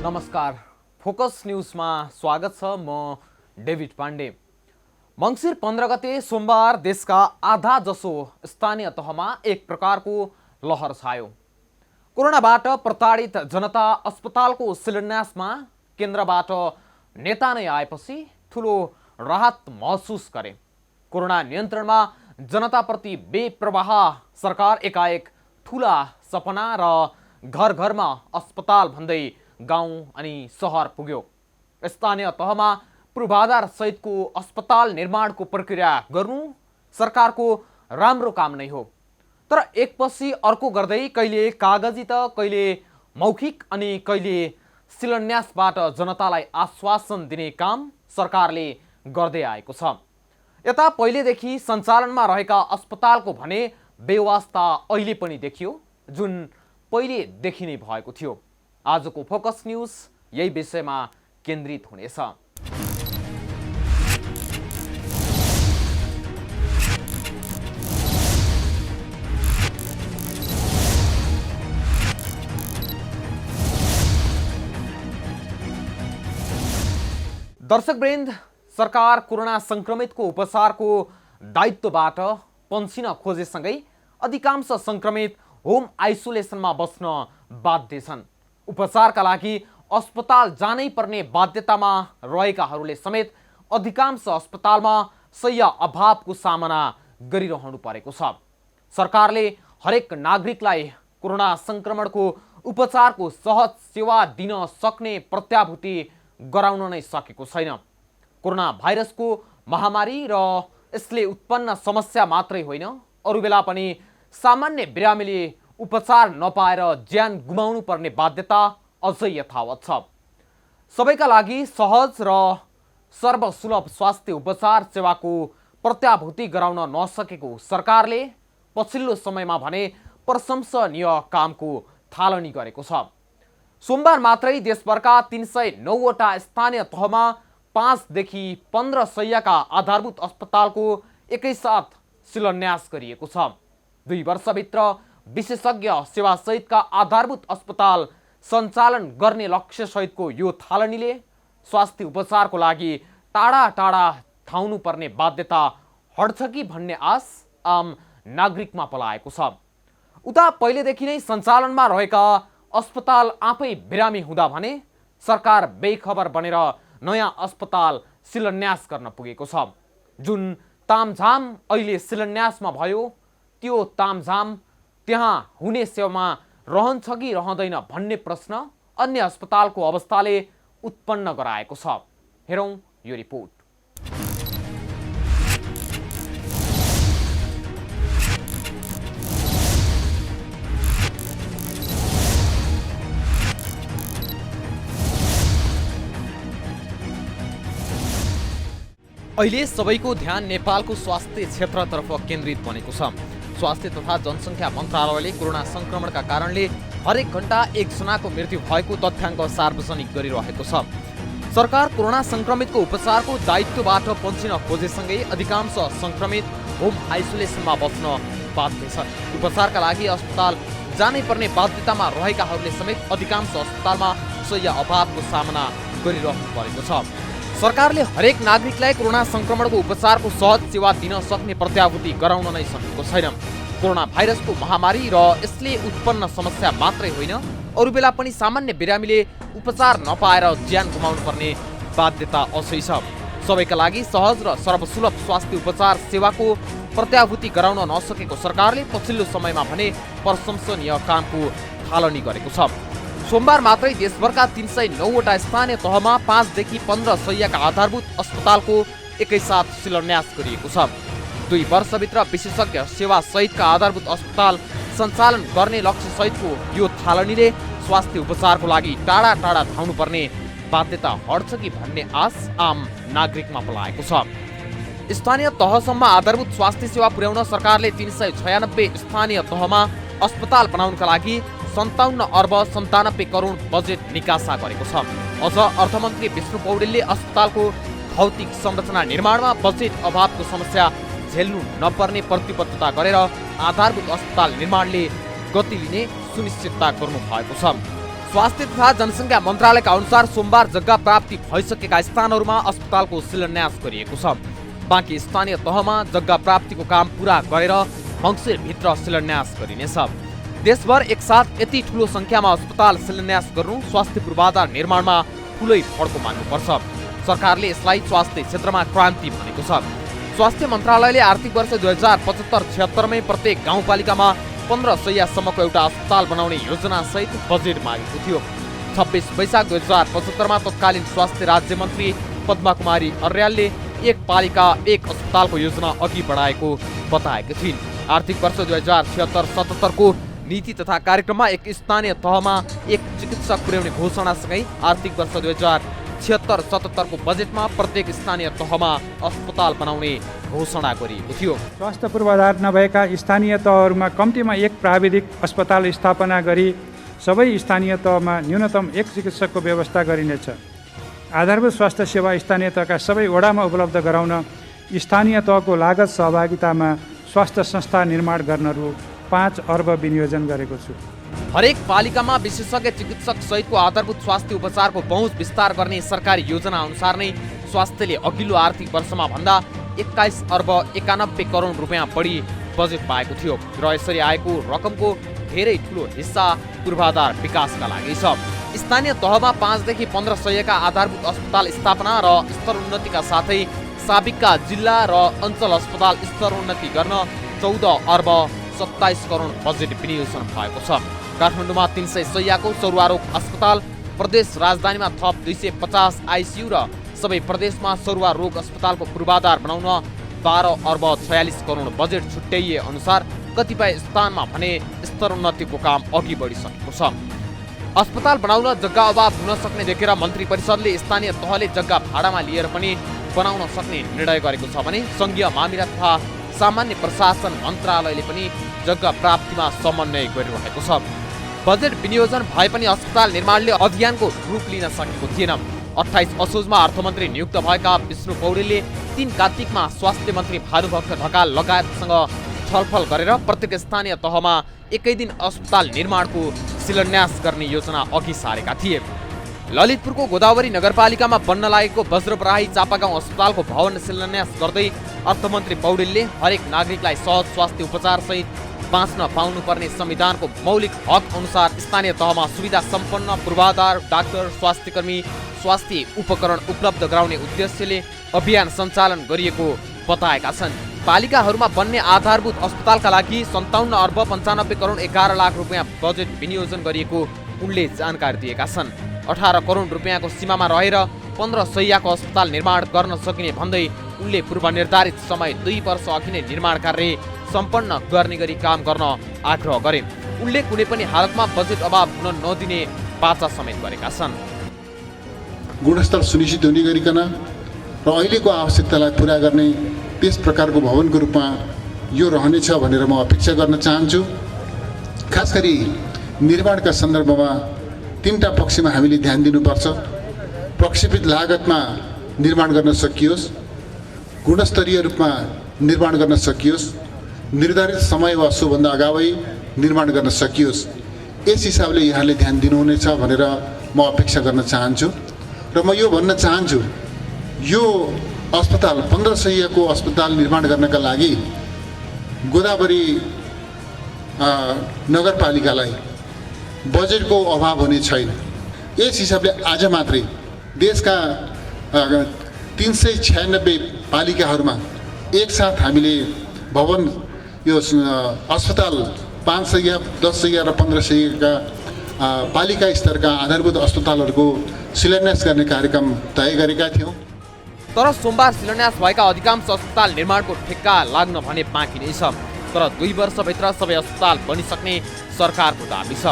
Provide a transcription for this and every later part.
नमस्कार, फोकस न्यूजमा स्वागत छ। म डेभिड पाण्डे। मङ्सिर 15 गते सोमबार देशका आधा जसो स्थानीय तहमा एक प्रकारको लहर छायो। कोरोनाबाट प्रताडित जनता अस्पतालको शिलान्यासमा केन्द्रबाट नेता नै आएपछि ठुलो राहत महसुस गरे। कोरोना नियन्त्रणमा जनताप्रति बेप्रवाह सरकार एकाएक ठुला सपना र घर घरमा अस्पताल भन्दै गाउँ अनि सहर पुग्यो। स्थानीय तहमा पूर्वाधार सहितको अस्पताल निर्माणको प्रक्रिया गर्नु सरकारको राम्रो काम नै हो। तर एकपछि अर्को गर्दै कहिले कागजी त कहिले मौखिक अनि कहिले शिलान्यासबाट जनतालाई आश्वासन दिने काम सरकारले गर्दै आएको छ। यता पहिलेदेखि सञ्चालनमा रहेका अस्पतालको भने बेवास्ता अहिले पनि देखियो, जुन पहिलेदेखि नै भएको थियो। आजको फोकस न्यूज यही विषयमा केन्द्रित हुनेछ। दर्शकवृन्द, सरकार कोरोना संक्रमितको उपचारको दायित्वबाट पन्सिन खोजेसँगै अधिकांश संक्रमित होम आइसोलेसनमा बस्न बाध्य छन्। उपचारका लागि अस्पताल जानै पर्ने बाध्यतामा रहेकाहरूले समेत अधिकांश अस्पतालमा शय्या अभावको सामना गरिरहनु परेको छ। सरकारले हरेक नागरिकलाई कोरोना संक्रमणको उपचारको सहज सेवा दिन सक्ने प्रत्याभूति गराउन नै सकेको छैन। कोरोना भाइरसको महामारी र यसले उत्पन्न समस्या मात्रै होइन, अरू बेला पनि सामान्य बिरामीले उपचार नपाएर ज्यान गुमाउनु पर्ने बाध्यता अझै यथावत छ। सबैका लागि सहज र सर्वसुलभ स्वास्थ्य उपचार सेवाको प्रत्याभूति गराउन नसकेको सरकारले पछिल्लो समयमा भने प्रशंसनीय कामको थालनी गरेको छ। सोमबार मात्रै देशभरका 309 वटा स्थानीय तहमा 5 देखि 15 शय्याका आधारभूत अस्पतालको एकैसाथ शिलान्यास गरिएको छ। 2 वर्षभित्र विशेषज्ञ सेवा सहितका आधारभूत अस्पताल सञ्चालन गर्ने लक्ष्य सहितको यो थालनीले स्वास्थ्य उपचारको लागि टाढा टाढा धाउनु पर्ने बाध्यता हट्छ कि भन्ने आश आम नागरिकमा पलाएको छ। उता पहिलेदेखि नै सञ्चालनमा रहेका अस्पताल आफै बिरामी हुँदा भने सरकार बेखबर बनेर नयाँ अस्पताल शिलान्यास गर्न पुगेको छ। जुन तामझाम अहिले शिलान्यासमा भयो, त्यो तामझाम त्यहाँ हुने सेवामा रहन्छ कि रहँदैन भन्ने प्रश्न अन्य अस्पतालको अवस्थाले उत्पन्न गराएको छ। हेरौँ यो रिपोर्ट। अहिले सबैको ध्यान नेपालको स्वास्थ्य क्षेत्रतर्फ केन्द्रित बनेको छ। स्वास्थ्य तथा जनसङ्ख्या मन्त्रालयले कोरोना संक्रमणका कारणले हरेक घण्टा 1 जनाको मृत्यु भएको तथ्याङ्क सार्वजनिक गरिरहेको छ। सरकार कोरोना संक्रमितको उपचारको दायित्वबाट पन्सिन खोजेसँगै अधिकांश संक्रमित होम आइसोलेसनमा बस्न बाध्य छन्। उपचारका लागि अस्पताल जानै पर्ने बाध्यतामा रहेकाहरूले समेत अधिकांश अस्पतालमा शय्या अभावको सामना गरिरहनु परेको छ। सरकारले हरेक नागरिकलाई कोरोना संक्रमणको उपचारको सहज सेवा दिन सक्ने प्रत्याभूति गराउन नै सकेको छैन। कोरोना भाइरसको महामारी र यसले उत्पन्न समस्या मात्रै होइन, अरू बेला पनि सामान्य बिरामीले उपचार नपाएर ज्यान गुमाउनु पर्ने बाध्यता अझै छ। सबैका लागि सहज र सर्वसुलभ स्वास्थ्य उपचार सेवाको प्रत्याभूति गराउन नसकेको सरकारले पछिल्लो समयमा भने प्रशंसनीय कामको थालनी गरेको छ। सोमबार मात्रै देशभरका 309 वटा स्थानीय तहमा 5 देखि 15 शय्याका आधारभूत अस्पतालको एकैसाथ शिलान्यास गरिएको छ। 2 वर्षभित्र विशेषज्ञ सेवा सहितका आधारभूत अस्पताल सञ्चालन गर्ने लक्ष्य सहितको यो थालनीले स्वास्थ्य उपचारको लागि टाढा टाढा धाउनु पर्ने बाध्यता हट्छ कि भन्ने आश आम नागरिकमा पलाएको छ। स्थानीय तहसम्म आधारभूत स्वास्थ्य सेवा पुर्याउन सरकारले 396 स्थानीय तहमा अस्पताल बनाउनका लागि 57 अर्ब 97 करोड बजेट निकासा गरेको छ। अझ अर्थमन्त्री विष्णु पौडेलले अस्पतालको भौतिक संरचना निर्माणमा बजेट अभावको समस्या झेल्नु नपर्ने प्रतिबद्धता गरेर आधारभूत अस्पताल निर्माणले गति लिने सुनिश्चितता गर्नु भएको छ। स्वास्थ्य तथा जनसङ्ख्या मन्त्रालयका अनुसार सोमबार जग्गा प्राप्ति भइसकेका स्थानहरूमा अस्पतालको शिलान्यास गरिएको छ। बाँकी स्थानीय तहमा जग्गा प्राप्तिको काम पूरा गरेर मङ्सिरभित्र शिलान्यास गरिनेछ। देशभर एकसाथ यति ठूलो संख्यामा अस्पताल शिलान्यास गर्नु स्वास्थ्य पूर्वाधार निर्माणमा ठूलै फड्को मान्नुपर्छ। सरकारले यसलाई स्वास्थ्य क्षेत्रमा क्रान्ति भनेको छ। स्वास्थ्य मन्त्रालयले आर्थिक वर्ष 2075-76 मै प्रत्येक गाउँपालिकामा 15 शय्यासम्मको एउटा अस्पताल बनाउने योजना सहित बजेट मागेको थियो। 26 वैशाख 2075 मा तत्कालीन स्वास्थ्य राज्य मन्त्री पद्मा कुमारी अर्यालले एक पालिका एक अस्पतालको योजना अघि बढाएको बताएकी थिइन्। आर्थिक वर्ष 2076-77 को नीति तथा कार्यक्रममा एक स्थानीय तहमा एक चिकित्सक पुर्याउने घोषणासँगै आर्थिक वर्ष 2076-77 को बजेटमा प्रत्येक स्थानीय तहमा अस्पताल बनाउने घोषणा गरिएको थियो। स्वास्थ्य पूर्वाधार नभएका स्थानीय तहहरूमा कम्तीमा एक प्राविधिक अस्पताल स्थापना गरी सबै स्थानीय तहमा न्यूनतम एक चिकित्सकको व्यवस्था गरिनेछ। आधारभूत स्वास्थ्य सेवा स्थानीय तहका सबै वडामा उपलब्ध गराउन स्थानीय तहको लागत सहभागितामा स्वास्थ्य संस्था निर्माण गर्न रु 5 अर्ब विनियोजन गरेको छु। हरेक पालिकामा विशेषज्ञ चिकित्सक सहितको आधारभूत स्वास्थ्य उपचारको पहुँच विस्तार गर्ने सरकारी योजना अनुसार नै स्वास्थ्यले अघिल्लो आर्थिक वर्षमा भन्दा 21 अर्ब 91 करोड रुपियाँ बढी बजेट पाएको थियो र यसरी आएको रकमको धेरै ठूलो हिस्सा पूर्वाधार विकासका लागि छ। स्थानीय तहमा 5 देखि 15 शय्याका आधारभूत अस्पताल स्थापना र स्तरोन्नतिका साथै साबिकका जिल्ला र अञ्चल अस्पताल स्तरोन्नति गर्न 14 अर्ब 27 करोड बजेट विनियोजन भएको छ। काठमाडौँमा 300 शय्याको सरुवारोग अस्पताल, प्रदेश राजधानीमा थप 250 आइसियु र सबै प्रदेशमा सरुवा रोग अस्पतालको पूर्वाधार बनाउन 12 अर्ब 46 करोड बजेट छुट्याइए अनुसार कतिपय स्थानमा भने स्तरोन्नतिको काम अघि बढिसकेको छ। अस्पताल बनाउन जग्गा अभाव हुन सक्ने देखेर मन्त्री परिषदले स्थानीय तहले जग्गा भाडामा लिएर पनि बनाउन सक्ने निर्णय गरेको छ भने सङ्घीय मामिला तथा सामान्य प्रशासन मन्त्रालयले पनि जग्गा प्राप्तिमा समन्वय गरिरहेको छ। बजेट विनियोजन भए पनि अस्पताल निर्माणले अभियानको रूप लिन सकेको थिएन। 28 असोजमा अर्थमन्त्री नियुक्त भएका विष्णु पौडेलले 3 कार्तिकमा स्वास्थ्य मन्त्री भानुभक्त ढकाल लगायतसँग छलफल गरेर प्रत्येक स्थानीय तहमा एकै दिन अस्पताल निर्माणको शिलान्यास गर्ने योजना अघि सारेका थिए। ललितपुरको गोदावरी नगरपालिकामा बन्न लागेको वज्रबराही चापागाउँ अस्पतालको भवन शिलान्यास गर्दै अर्थमन्त्री पौडेलले हरेक नागरिकलाई सहज स्वास्थ्य उपचार सहित बाँच्न पाउनुपर्ने संविधानको मौलिक हक अनुसार स्थानीय तहमा सुविधा सम्पन्न पूर्वाधार, डाक्टर, स्वास्थ्यकर्मी, स्वास्थ्य उपकरण उपलब्ध गराउने उद्देश्यले अभियान सञ्चालन गरिएको बताएका छन्। पालिकाहरूमा बन्ने आधारभूत अस्पतालका लागि 57 अर्ब 95 करोड 11 लाख रुपियाँ बजेट विनियोजन गरिएको उनले जानकारी दिएका छन्। 18 करोड रुपियाँको सीमामा रहेर 15 शय्याको अस्पताल निर्माण गर्न सकिने भन्दै उनले पूर्वनिर्धारित समय 2 वर्ष अघि नै निर्माण कार्य सम्पन्न गर्ने गरी काम गर्न आग्रह गरे। उनले कुनै पनि हालतमा बजेट अभाव हुन नदिने वाचा समेत गरेका छन्। गुणस्तर सुनिश्चित हुने गरिकन र अहिलेको आवश्यकतालाई पूरा गर्ने त्यस प्रकारको भवनको रूपमा यो रहनेछ भनेर म अपेक्षा गर्न चाहन्छु। खास गरी निर्माणका सन्दर्भमा 3टा पक्षमा हामीले ध्यान दिनुपर्छ। प्रक्षेपित लागतमा निर्माण गर्न सकियोस्, गुणस्तरीय रूपमा निर्माण गर्न सकियोस्, निर्धारित समय वा सोभन्दा अगावै निर्माण गर्न सकियोस्। यस हिसाबले यहाँले ध्यान दिनुहुनेछ भनेर म अपेक्षा गर्न चाहन्छु। र म यो भन्न चाहन्छु, यो अस्पताल 15 शय्याको अस्पताल निर्माण गर्नका लागि गोदावरी नगरपालिकालाई बजेटको अभाव हुने छैन। यस हिसाबले आज मात्रै देशका 396 पालिकाहरूमा एकसाथ हामीले भवन यो अस्पताल 5 शय्या, 10 शय्या र 15 शय्याका पालिका स्तरका आधारभूत अस्पतालहरूको शिलान्यास गर्ने कार्यक्रम तय गरेका थियौँ। तर सोमबार शिलान्यास भएका अधिकांश अस्पताल निर्माणको ठेक्का लाग्न भने बाँकी नै छ। तर 2 वर्षभित्र सबै अस्पताल बनिसक्ने सरकारको दाबी छ।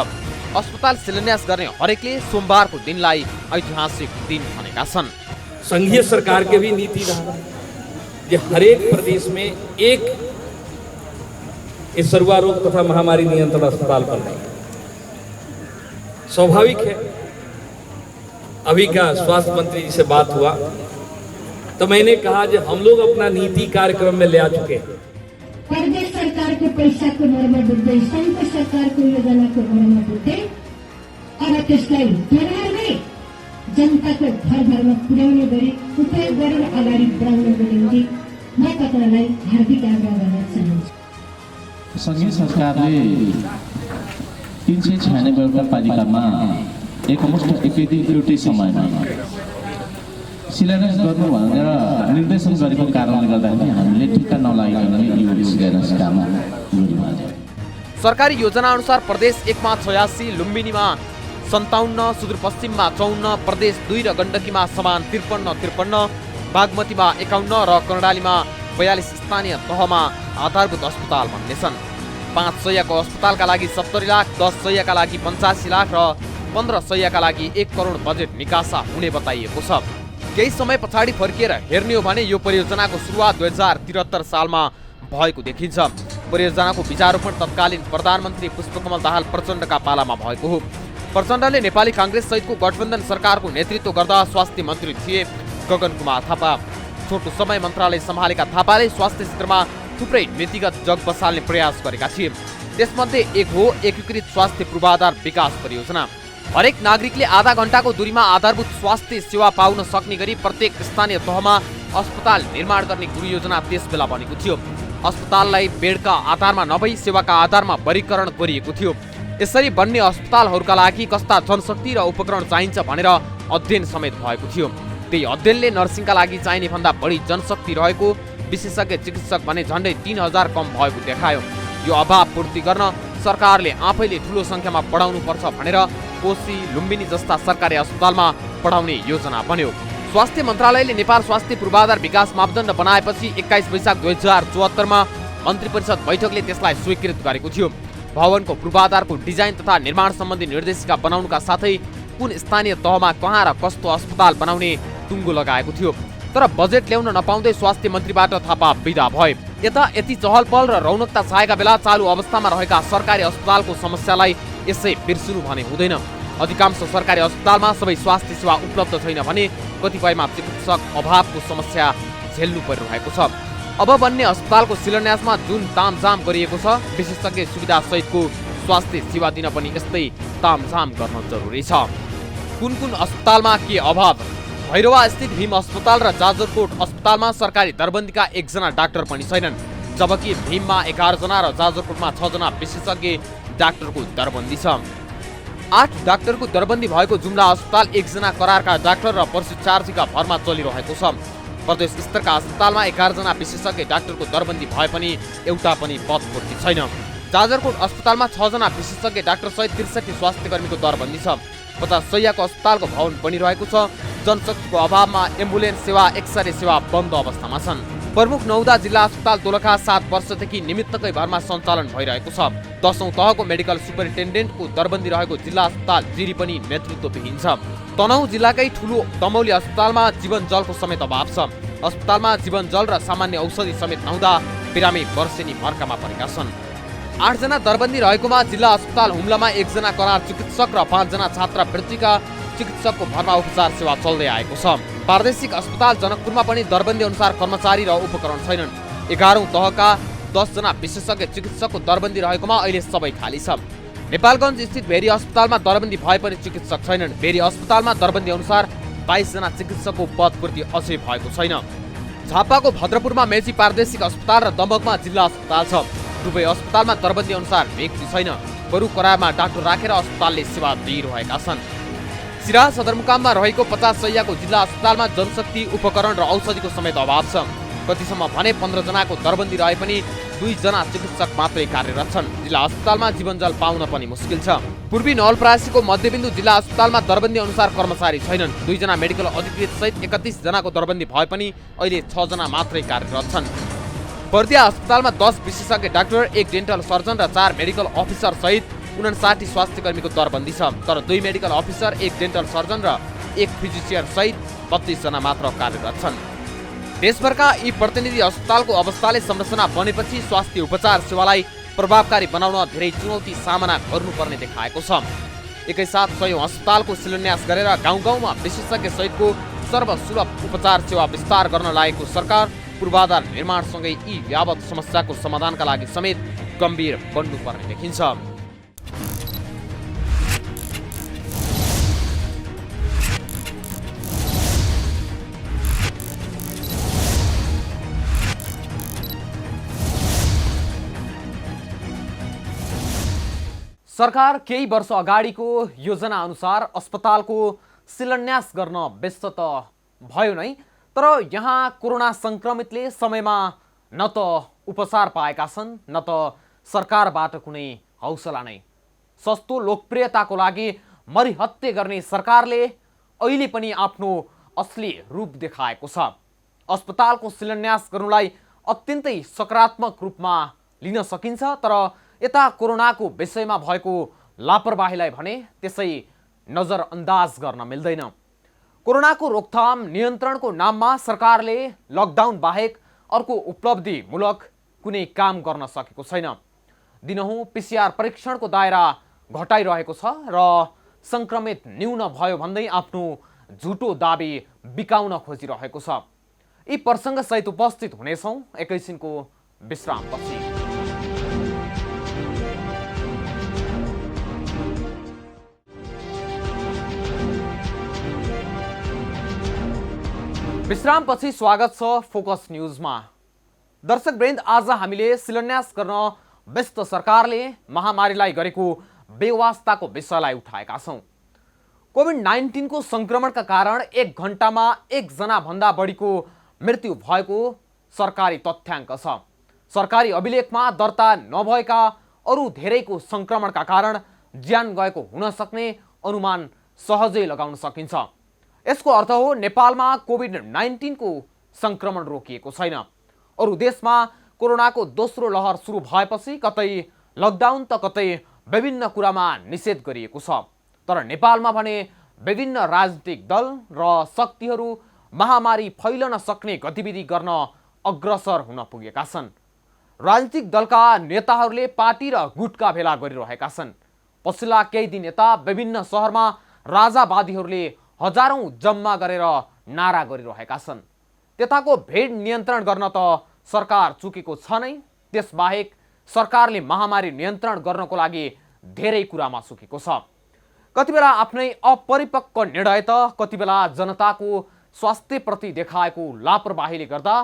अस्पताल शिलान्यास गर्ने हरेकले सोमबारको दिनलाई ऐतिहासिक दिन भनेका छन्। संघीय सरकार के भी नीति रहा कि हरेक प्रदेश में एक सरुआ रोग तथा महामारी नियंत्रण अस्पताल बनना स्वाभाविक है। अभी का स्वास्थ्य मंत्री जी से बात हुआ तो मैंने कहा कि हम लोग अपना नीति कार्यक्रम में ले आ चुके हैं। प्रदेश सरकार को पैसा को नरमा बुझ्दै, संघ सरकार को योजना को नरमा बुझ्दै अब त्यसलाई बनाउने जनताको घर घरमा पुर्याउने गरी उपयोग गरेर अगाडि बढाउनको निम्ति म तपाईँलाई हार्दिक आग्रह गर्न चाहन्छु। सङ्घीय सरकारले 396 वटा पालिकामा एकमुष्ट एउटै समयमा शिलान्यास गर्नु भनेर निर्देशन गरेको कारणले गर्दाखेरि हामीले टिका नलागिकन यो शिलान्यास काम गरिरहेको छ। सरकारी योजना अनुसार प्रदेश 1 मा 86, लुम्बिनीमा 57, सुदूरपश्चिममा 54, प्रदेश 2 र गण्डकीमा समान 53, बागमतीमा 51 र कर्णालीमा 42 स्थानीय तहमा आधारभूत अस्पताल बन्ने छन्। 5 शय्याको अस्पतालका लागि 70 लाख, 10 शय्याका लागि 85 लाख र 15 शय्याका लागि 1 करोड बजेट निकासा हुने बताइएको छ। केही समय पछाडि फर्किएर हेर्ने हो भने यो परियोजनाको सुरुवात 2073 सालमा भएको देखिन्छ। परियोजनाको बीजारोपण तत्कालीन प्रधानमन्त्री पुष्पकमल दाहाल प्रचण्डका पालामा भएको हो। प्रचण्डले नेपाली काङ्ग्रेस सहितको गठबन्धन सरकारको नेतृत्व गर्दा स्वास्थ्य मन्त्री थिए गगन कुमार थापा। छोटो समय मन्त्रालय सम्हालेका थापाले स्वास्थ्य क्षेत्रमा थुप्रै नीतिगत जग बसाल्ने प्रयास गरेका थिए। त्यसमध्ये एक हो एकीकृत स्वास्थ्य पूर्वाधार विकास परियोजना। हरेक नागरिकले आधा घण्टाको दूरीमा आधारभूत स्वास्थ्य सेवा पाउन सक्ने गरी प्रत्येक स्थानीय तहमा अस्पताल निर्माण गर्ने गुरुयोजना त्यसबेला बनेको थियो। अस्पताललाई बेडका आधारमा नभई सेवाका आधारमा वर्गीकरण गरिएको थियो। यसरी बन्ने अस्पतालहरूका लागि कस्ता जनशक्ति र उपकरण चाहिन्छ भनेर अध्ययन समेत भएको थियो। त्यही अध्ययनले नर्सिङका लागि चाहिने भन्दा बढी जनशक्ति रहेको, विशेषज्ञ चिकित्सक भने झन्डै 3000 कम भएको देखायो। यो अभाव पूर्ति गर्न सरकारले आफैले ठूलो संख्यामा पढाउनु पर्छ भनेर कोशी, लुम्बिनी जस्ता सरकारी अस्पतालमा पढाउने योजना बन्यो। स्वास्थ्य मन्त्रालयले नेपाल स्वास्थ्य पूर्वाधार विकास मापदण्ड बनाएपछि 21 वैशाख 2074 मा मन्त्री परिषद बैठकले त्यसलाई स्वीकृत गरेको थियो। भवनको पूर्वाधारको डिजाइन तथा निर्माण सम्बन्धी निर्देशिका बनाउनुका साथै कुन स्थानीय तहमा कहाँ र कस्तो अस्पताल बनाउने टुङ्गो लगाएको थियो। तर बजेट ल्याउन नपाउँदै स्वास्थ्य मन्त्रीबाट थापा बिदा भए। यता यति चहल पहल र रौनकता छाएका बेला चालु अवस्थामा रहेका सरकारी अस्पतालको समस्यालाई यसै बिर्सिनु भने हुँदैन। अधिकांश सरकारी अस्पतालमा सबै स्वास्थ्य सेवा उपलब्ध छैन भने कतिपयमा चिकित्सक अभावको समस्या झेल्नु परिरहेको छ। अब बन्ने अस्पतालको शिलान्यासमा जुन तामझाम गरिएको छ, विशेषज्ञ सुविधा सहितको स्वास्थ्य सेवा दिन पनि यस्तै तामझाम गर्न जरुरी छ। कुन कुन अस्पतालमा के अभाव? भैरवा स्थित भीम अस्पताल र जाजरकोट अस्पतालमा सरकारी दरबन्दीका 1 जना डाक्टर पनि छैनन्, जबकि भीममा 11 जना र जाजरकोटमा 6 जना विशेषज्ञ डाक्टरको दरबन्दी छ। 8 डाक्टरको दरबन्दी भएको जुम्ला अस्पताल 1 जना करारका डाक्टर र प्रशिक्षार्थीका भरमा चलिरहेको छ। प्रदेश स्तरका अस्पतालमा 11 जना विशेषज्ञ डाक्टरको दरबन्दी भए पनि एउटा पनि पद पूर्ति छैन। जाजरकोट अस्पतालमा 6 जना विशेषज्ञ डाक्टर सहित 63 स्वास्थ्य कर्मीको दरबन्दी छ। 50 शय्याको अस्पतालको भवन बनिरहेको छ। जनशक्तिको अभावमा एम्बुलेन्स सेवा, एक्सरे सेवा बन्द अवस्थामा छन्। प्रमुख नौदा जिल्ला अस्पताल दोलखा 7 वर्षदेखि निमित्तकै भरमा सञ्चालन भइरहेको छ। 10औं तहको मेडिकल सुपरिन्टेन्डेन्टको दरबन्दी रहेको जिल्ला अस्पताल जिरी पनि नेतृत्वविहीन छ। तनहुँ जिल्लाकै ठुलो दमौली अस्पतालमा जीवन जलको समेत अभाव छ। अस्पतालमा जीवन जल र सामान्य औषधि समेत नहुँदा बिरामी वर्षेनी मर्कामा परेका छन्। 8 जना दरबन्दी रहेकोमा जिल्ला अस्पताल हुम्लामा 1 जना करार चिकित्सक र 5 जना छात्रवृत्तिका चिकित्सकको भरमा उपचार सेवा चल्दै आएको छ। प्रादेशिक अस्पताल जनकपुरमा पनि दरबन्दी अनुसार कर्मचारी र उपकरण छैनन्। 11औं तहका 10 जना विशेषज्ञ चिकित्सकको दरबन्दी रहेकोमा अहिले सबै खाली छ। नेपालगञ्ज स्थित भेरी अस्पतालमा दरबन्दी भए पनि चिकित्सक छैनन्। भेरी अस्पतालमा दरबन्दी अनुसार 22 जना चिकित्सकको पद पूर्ति अझै भएको छैन। झापाको भद्रपुरमा मेची प्रादेशिक अस्पताल र दमकमा जिल्ला अस्पताल छ। दुवै अस्पतालमा दरबन्दी अनुसार नियुक्ति छैन। बरु करारमा डाक्टर राखेर अस्पतालले सेवा दिइरहेका छन्। सिराहा सदरमुकाममा रहेको 50 शय्याको जिल्ला अस्पतालमा जनशक्ति, उपकरण र औषधिको समेत अभाव छ। कतिसम्म भने 15 जनाको दरबन्दी रहे पनि 2 जना चिकित्सक मात्रै कार्यरत छन्। जिल्ला अस्पतालमा जीवनजल पाउन पनि मुस्किल छ। पूर्वी नवलपरासीको मध्यबिन्दु जिल्ला अस्पतालमा दरबन्दी अनुसार कर्मचारी छैनन्। 2 जना मेडिकल अधिकृत सहित 31 जनाको दरबन्दी भए पनि अहिले 6 जना मात्रै कार्यरत छन्। बर्दिया अस्पतालमा 10 विशेषज्ञ डाक्टर, 1 डेन्टल सर्जन र 4 मेडिकल अफिसर सहित 59 स्वास्थ्य कर्मीको दरबन्दी छ। तर 2 मेडिकल अफिसर, 1 डेन्टल सर्जन र 1 फिजिसियन सहित 32 जना मात्र कार्यरत छन्। देशभरका यी प्रतिनिधि अस्पतालको अवस्थाले संरचना बनेपछि स्वास्थ्य उपचार सेवालाई प्रभावकारी बनाउन धेरै चुनौती सामना गर्नुपर्ने देखाएको छ। एकैसाथ 100 अस्पतालको शिलान्यास गरेर गाउँ-गाउँमा विशेषज्ञ सहितको सर्वसुलभ उपचार सेवा विस्तार गर्न लागेको सरकार पूर्वाधार निर्माणसँगै यी यावत समस्याको समाधानका लागि समेत गम्भीर बन्नुपर्ने देखिन्छ। सरकार केही वर्ष अगाडिको योजना अनुसार अस्पतालको शिलान्यास गर्न व्यस्त त भयो नै, तर यहाँ कोरोना संक्रमितले समयमा न त उपचार पाएका छन् न त सरकारबाट कुनै हौसला नै। सस्तो लोकप्रियताको लागि मरिहत्ते गर्ने सरकारले अहिले पनि आफ्नो असली रूप देखाएको छ। अस्पतालको शिलान्यास गर्नुलाई अत्यन्तै सकारात्मक रूपमा लिन सकिन्छ, तर यता कोरोनाको विषयमा भएको लापरवाहीलाई भने त्यसै नजरअन्दाज गर्न मिल्दैन। कोरोनाको रोकथाम नियन्त्रणको नाममा सरकारले लकडाउन बाहेक अर्को उपलब्धिमूलक कुनै काम गर्न सकेको छैन। दिनहुँ PCR परीक्षणको दायरा घटाइरहेको छ र संक्रमित न्यून भयो भन्दै आफ्नो झुटो दाबी बिकाउन खोजिरहेको छ। यी प्रसङ्गसहित उपस्थित हुनेछौँ एकैछिनको विश्रामपछि। विश्रामपछि स्वागत छ फोकस न्यूजमा। दर्शकवृन्द, आज हामीले शिलान्यास गर्न व्यस्त सरकारले महामारीलाई गरेको बेवास्ताको विषयलाई उठाएका छौँ। कोभिड-19 को संक्रमणका कारण 1 घण्टामा 1 जना भन्दा बढीको मृत्यु भएको सरकारी तथ्याङ्क छ। सरकारी अभिलेखमा दर्ता नभएका अरू धेरैको संक्रमणका कारण ज्यान गएको हुन सक्ने अनुमान सहजै लगाउन सकिन्छ। यसको अर्थ हो नेपालमा कोभिड-19 को संक्रमण रोकिएको छैन। अरू देशमा कोरोनाको दोस्रो लहर सुरु भएपछि कतै लकडाउन त कतै विभिन्न कुरामा निषेध गरिएको छ, तर नेपालमा भने विभिन्न राजनीतिक दल र शक्तिहरू महामारी फैलन सक्ने गतिविधि गर्न अग्रसर हुन पुगेका छन्। राजनीतिक दलका नेताहरूले पार्टी र गुटका भेला गरिरहेका छन्। पछिल्ला केही दिन यता विभिन्न शहरमा राजावादीहरूले हजारौं जम्मा गरेर नारा गरिरहेका छन्। त्यताको भिड नियन्त्रण गर्न त सरकार चुकेको छ नै, त्यसबाहेक सरकारले महामारी नियन्त्रण गर्नको लागि धेरै कुरामा चुकेको छ। कति बेला आफ्नै अपरिपक्व निर्णय त कति बेला जनताको स्वास्थ्यप्रति देखाएको लापरवाहीले गर्दा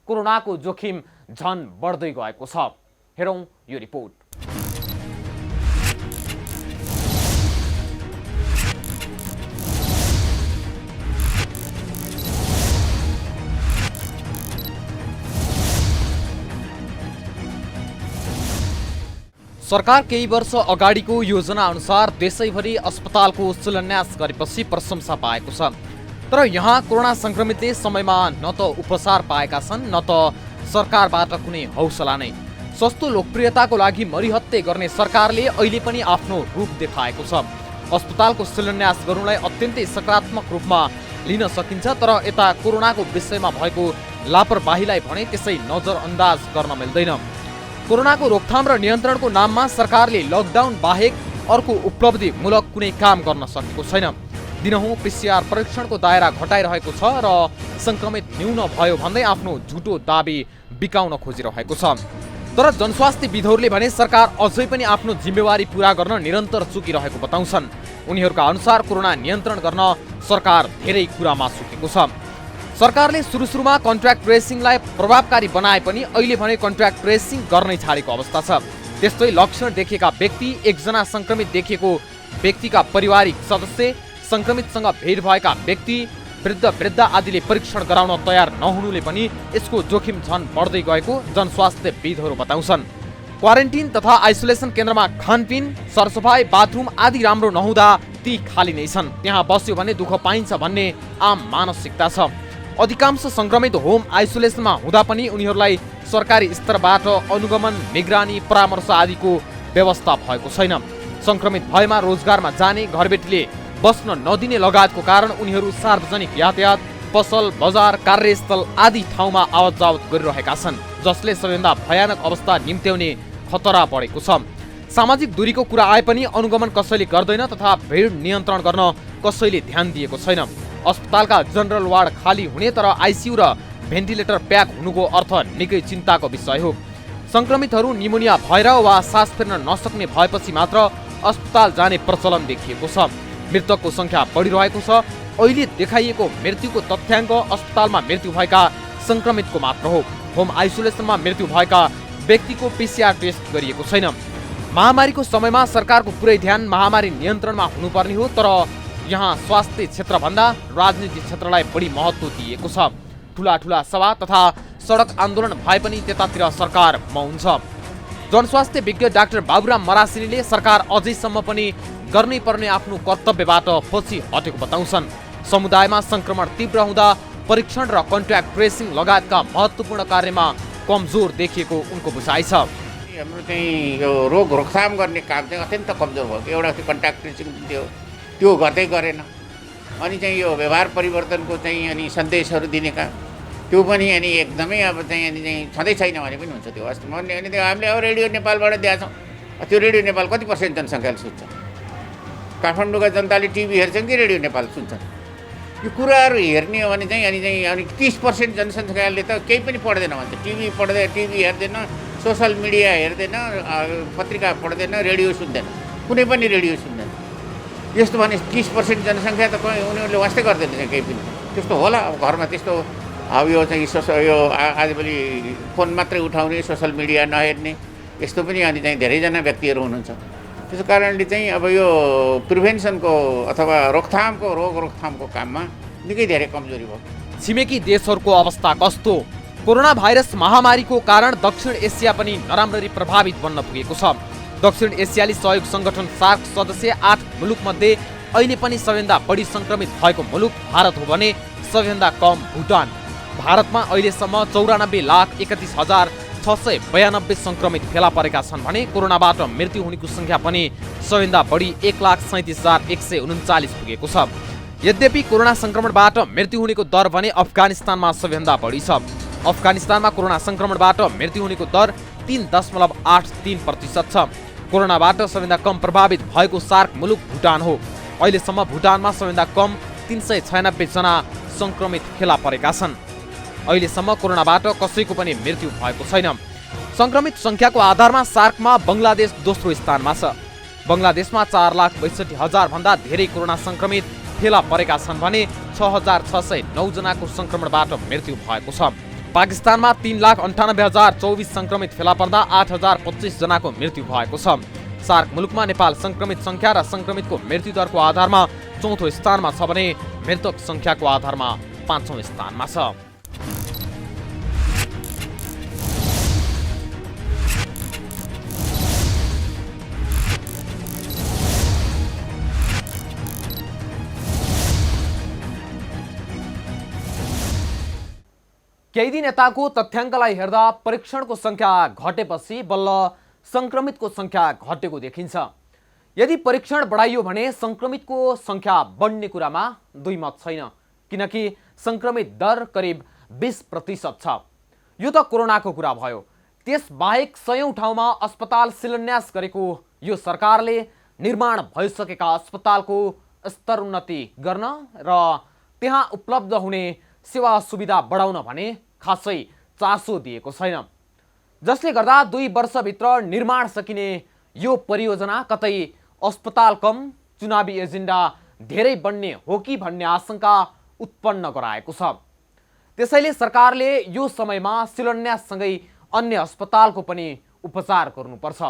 कोरोनाको जोखिम झन बढ्दै गएको छ। हेरौँ यो रिपोर्ट। सरकार केही वर्ष अगाडिको योजना अनुसार देशैभरि अस्पतालको शिलान्यास गरेपछि प्रशंसा पाएको छ, तर यहाँ कोरोना संक्रमितले समयमा न त उपचार पाएका छन् न त सरकारबाट कुनै हौसला नै। सस्तो लोकप्रियताको लागि मरिहत्ते गर्ने सरकारले अहिले पनि आफ्नो रूप देखाएको छ। अस्पतालको शिलान्यास गर्नुलाई अत्यन्तै सकारात्मक रूपमा लिन सकिन्छ, तर यता कोरोनाको विषयमा भएको लापरवाहीलाई भने त्यसै नजरअन्दाज गर्न मिल्दैन। कोरोनाको रोकथाम र नियन्त्रणको नाममा सरकारले लकडाउन बाहेक अर्को उपलब्धिमूलक कुनै काम गर्न सकेको छैन। दिनहुँ PCR परीक्षणको दायरा घटाइरहेको छ र संक्रमित न्यून भयो भन्दै आफ्नो झुटो दाबी बिकाउन खोजिरहेको छ। तर जनस्वास्थ्यविदहरूले भने सरकार अझै पनि आफ्नो जिम्मेवारी पूरा गर्न निरन्तर चुकिरहेको बताउँछन्। उनीहरूका अनुसार कोरोना नियन्त्रण गर्न सरकार धेरै कुरामा चुकेको छ। सरकारले सुरुमा कन्ट्र्याक्ट ट्रेसिङलाई प्रभावकारी बनाए पनि अहिले भने कन्ट्र्याक्ट ट्रेसिङ गर्नै छाडेको अवस्था छ। त्यस्तै लक्षण देखेका व्यक्ति, 1 जना संक्रमित देखिएको व्यक्तिका पारिवारिक सदस्य, संक्रमितसँग भेट भएका व्यक्ति, वृद्ध आदिले परीक्षण गराउन तयार नहुनुले पनि यसको जोखिम झन बढ्दै गएको जनस्वास्थ्यविदहरू बताउँछन्। क्वारेन्टिन तथा आइसोलेसन केन्द्रमा खानपिन, सरसफाई, बाथरुम आदि राम्रो नहुँदा ती खाली नै छन्। त्यहाँ बस्यो भने दुःख पाइन्छ भन्ने आम मानसिकता छ। अधिकांश संक्रमित होम आइसोलेसनमा हुँदा पनि उनीहरूलाई सरकारी स्तरबाट अनुगमन, निगरानी, परामर्श आदिको व्यवस्था भएको छैन। संक्रमित भएमा रोजगारमा जाने, घरबेटीले बस्न नदिने लगायतको कारण उनीहरू सार्वजनिक यातायात, पसल, बजार, कार्यस्थल आदि ठाउँमा आवत जावत गरिरहेका छन्, जसले सबैभन्दा भयानक अवस्था निम्त्याउने खतरा बढेको छ। सामाजिक दूरीको कुरा आए पनि अनुगमन कसैले गर्दैन तथा भिड नियन्त्रण गर्न कसैले ध्यान दिएको छैन। अस्पतालका जनरल वार्ड खाली हुने तर आइसियु र भेन्टिलेटर प्याक हुनुको अर्थ निकै चिन्ताको विषय हो। संक्रमितहरू निमोनिया भएर वा सास फेर्न नसक्ने भएपछि मात्र अस्पताल जाने प्रचलन देखिएको छ। मृतकको संख्या बढिरहेको छ। अहिले देखाइएको मृत्युको तथ्याङ्क अस्पतालमा मृत्यु भएका संक्रमितको मात्र हो। होम आइसोलेसनमा मृत्यु भएका व्यक्तिको PCR टेस्ट गरिएको छैन। महामारीको समयमा सरकारको पुरै ध्यान महामारी नियन्त्रणमा हुनुपर्ने हो, तर यहाँ स्वास्थ्य क्षेत्रभन्दा राजनीतिक क्षेत्रलाई बढी महत्त्व दिएको छ। ठुला ठुला सभा तथा सडक आन्दोलन भए पनि त्यतातिर सरकार मौन छ। जनस्वास्थ्य विज्ञ डाक्टर बाबुराम मरासिनीले सरकार अझैसम्म पनि गर्नै पर्ने आफ्नो कर्तव्यबाट पछि हटेको बताउँछन्। समुदायमा संक्रमण तीव्र हुँदा परीक्षण र कन्ट्याक्ट ट्रेसिङ लगायतका महत्त्वपूर्ण कार्यमा कमजोर देखिएको उनको बुझाइ छ। हाम्रो चाहिँ यो रोग रोकथाम गर्ने काम चाहिँ अत्यन्त कमजोर भयो। एउटा कन्ट्याक्ट ट्रेसिङ थियो, त्यो गर्दै गरेन। अनि चाहिँ यो व्यवहार परिवर्तनको चाहिँ अनि सन्देशहरू दिने काम, त्यो पनि अनि एकदमै अब चाहिँ अनि चाहिँ छँदै छैन भने पनि हुन्छ। त्यो वास्तवमा अनि हामीले अब रेडियो नेपालबाट दिएका छौँ। त्यो रेडियो नेपाल कति % जनसङ्ख्याले सुन्छ? काठमाडौँका जनताले टिभी हेर्छन् कि रेडियो नेपाल सुन्छन्? यो कुराहरू हेर्ने हो भने चाहिँ अनि 30% जनसङ्ख्याले त केही पनि पढ्दैन भन्छ। टिभी हेर्दैन, सोसल मिडिया हेर्दैन, पत्रिका पढ्दैन, रेडियो सुन्दैन, कुनै पनि रेडियो सुन्दैन। यस्तो भने 30% जनसङ्ख्या त उनीहरूले वास्तै गर्दैन केही पनि। त्यस्तो होला अब घरमा त्यस्तो अब यो चाहिँ यो आजभोलि फोन मात्रै उठाउने, सोसल मिडिया नहेर्ने, यस्तो पनि अनि चाहिँ धेरैजना व्यक्तिहरू हुनुहुन्छ। त्यसो कारणले चाहिँ अब यो प्रिभेन्सनको अथवा रोग रोकथामको काममा निकै धेरै कमजोरी भयो। छिमेकी देशहरूको अवस्था कस्तो? कोरोना भाइरस महामारीको कारण दक्षिण एसिया पनि नराम्ररी प्रभावित बन्न पुगेको छ। दक्षिण एसियाली सहयोग सङ्गठन सार्क सदस्य 8 मुलुकमध्ये अहिले पनि सबैभन्दा बढी सङ्क्रमित भएको मुलुक भारत हो भने सबैभन्दा कम भुटान। भारतमा अहिलेसम्म 94,31,692 सङ्क्रमित फेला परेका छन् भने कोरोनाबाट मृत्यु हुनेको सङ्ख्या पनि सबैभन्दा बढी 1,37,139 पुगेको छ। यद्यपि कोरोना सङ्क्रमणबाट मृत्यु हुनेको दर भने अफगानिस्तानमा सबैभन्दा बढी छ। अफगानिस्तानमा कोरोना सङ्क्रमणबाट मृत्यु हुनेको दर 3.83% छ। कोरोनाबाट सबैभन्दा कम प्रभावित भएको सार्क मुलुक भुटान हो। अहिलेसम्म भुटानमा सबैभन्दा कम 396 जना सङ्क्रमित फेला परेका छन्। अहिलेसम्म कोरोनाबाट कसैको पनि मृत्यु भएको छैन। सङ्क्रमित सङ्ख्याको आधारमा सार्कमा बङ्गलादेश दोस्रो स्थानमा छ। बङ्गलादेशमा 4,62,000 भन्दा धेरै कोरोना सङ्क्रमित फेला परेका छन् भने 6,609 जनाको सङ्क्रमणबाट मृत्यु भएको छ। पाकिस्तानमा 3,98,024 सङ्क्रमित फेला पर्दा 8,025 जनाको मृत्यु भएको छ। सार्क मुलुकमा नेपाल सङ्क्रमित सङ्ख्या र सङ्क्रमितको मृत्युदरको आधारमा चौथो स्थानमा छ भने मृतक सङ्ख्याको आधारमा 5औं स्थानमा छ। केही दिन यताको तथ्याङ्कलाई हेर्दा परीक्षणको सङ्ख्या घटेपछि बल्ल सङ्क्रमितको सङ्ख्या घटेको देखिन्छ। यदि परीक्षण बढाइयो भने सङ्क्रमितको सङ्ख्या बढ्ने कुरामा दुई मत छैन, किनकि सङ्क्रमित दर करिब 20% छ। यो त कोरोनाको कुरा भयो। त्यसबाहेक 100औं ठाउँमा अस्पताल शिलान्यास गरेको यो सरकारले निर्माण भइसकेका अस्पतालको स्तरोन्नति गर्न र त्यहाँ उपलब्ध हुने सेवा सुविधा बढाउन भने खासै चासो दिएको छैन, जसले गर्दा 2 वर्षभित्र निर्माण सकिने यो परियोजना कतै अस्पताल कम चुनावी एजेन्डा धेरै बढ्ने हो कि भन्ने आशंका उत्पन्न गराएको छ। त्यसैले सरकारले यो समयमा शिलान्याससँगै अन्य अस्पतालको पनि उपचार गर्नुपर्छ।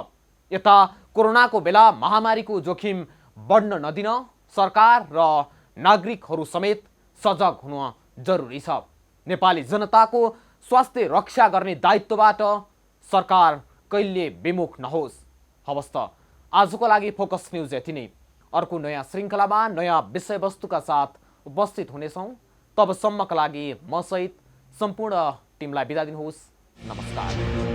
यता कोरोनाको बेला महामारीको जोखिम बढ्न नदिन सरकार र नागरिकहरू समेत सजग हुन जरुरी छ। नेपाली जनताको स्वास्थ्य रक्षा गर्ने दायित्वबाट सरकार कहिले विमुख नहोस्। हवस् त आजको लागि फोकस न्यूज यति नै। अर्को नयाँ श्रृङ्खलामा नयाँ विषयवस्तुका साथ उपस्थित हुनेछौँ। तबसम्मका लागि म सहित सम्पूर्ण टिमलाई बिदा दिनुहोस्। नमस्कार।